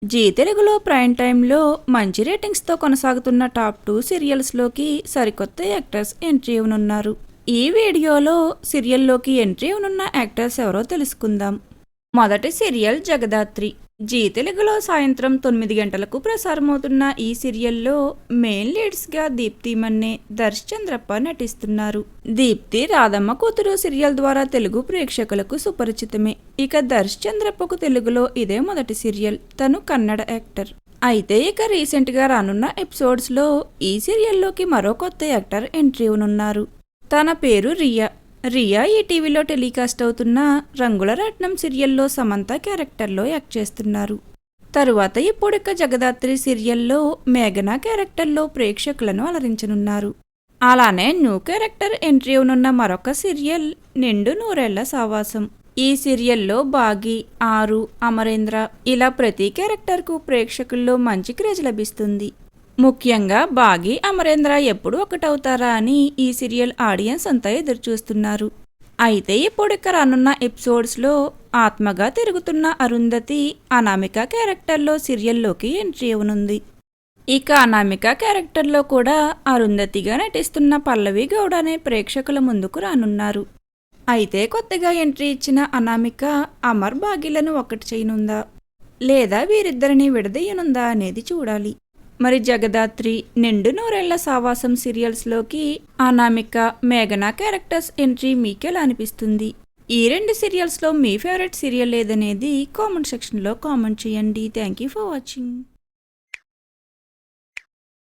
G తెలుగులో prime టైంలో మంచి రేటింగ్స్తో కొనసాగుతున్న టాప్ 2 సీరియల్స్లోకి సరికొత్త యాక్టర్స్ ఎంట్రీ ఇవ్వనున్నారు. ఈ వీడియోలో సీరియల్లోకి ఎంట్రీ ఇవ్వనున్న యాక్టర్స్ ఎవరో తెలుసుకుందాం. మొదటి సీరియల్ జగదాత్రి. జీ తెలుగులో సాయంత్రం 9 గంటలకు ప్రసారమవుతున్న ఈ సీరియల్లో మెయిన్ లీడ్స్గా దీప్తి మన్నే, దర్శ్ చంద్రప్ప నటిస్తున్నారు. దీప్తి రాధమ్మ కూతురు సీరియల్ ద్వారా తెలుగు ప్రేక్షకులకు సుపరిచితమే. ఇక దర్శ్ చంద్రప్పకు తెలుగులో ఇదే మొదటి సీరియల్. తను కన్నడ యాక్టర్. అయితే ఇక రీసెంట్గా రానున్న ఎపిసోడ్స్లో ఈ సీరియల్లోకి మరో కొత్త యాక్టర్ ఎంట్రీ ఇవ్వనున్నారు. తన పేరు రియా. రియా ఈ టీవీలో టెలికాస్ట్ అవుతున్న రంగుల రత్నం సీరియల్లో సమంత క్యారెక్టర్లో యాక్ట్ చేస్తున్నారు. తరువాత ఇప్పుడిక జగదాత్రి సీరియల్లో మేఘన క్యారెక్టర్లో ప్రేక్షకులను అలరించనున్నారు. అలానే న్యూ క్యారెక్టర్ ఎంట్రీ ఉన్న మరొక సీరియల్ నిండు నూరేళ్ల సావాసం. ఈ సీరియల్లో బాగి, ఆరు, అమరేంద్ర ఇలా ప్రతి క్యారెక్టర్కు ప్రేక్షకుల్లో మంచి క్రేజ్ లభిస్తుంది. ముఖ్యంగా బాగి, అమరేంద్ర ఎప్పుడు ఒకటవుతారా అని ఈ సీరియల్ ఆడియన్స్ అంతా ఎదురుచూస్తున్నారు. అయితే ఇప్పుడిక రానున్న ఎపిసోడ్స్లో ఆత్మగా తిరుగుతున్న అరుంధతి అనామిక క్యారెక్టర్లో సీరియల్లోకి ఎంట్రీ ఇవ్వనుంది. ఇక అనామిక క్యారెక్టర్లో కూడా అరుంధతిగా నటిస్తున్న పల్లవి గౌడ అనే ప్రేక్షకుల ముందుకు రానున్నారు. అయితే కొత్తగా ఎంట్రీ ఇచ్చిన అనామిక అమర్ బాగిలను ఒకటి చేయనుందా లేదా వీరిద్దరిని విడదీయనుందా అనేది చూడాలి. మరి జగదాత్రి, నిండు నూరేళ్ల సావాసం సీరియల్స్లోకి అనామిక, మేఘన క్యారెక్టర్స్ ఎంట్రీ మీకెలా అనిపిస్తుంది? ఈ రెండు సీరియల్స్లో మీ ఫేవరెట్ సీరియల్ ఏదనేది కామెంట్ సెక్షన్లో కామెంట్ చేయండి. Thank you for watching.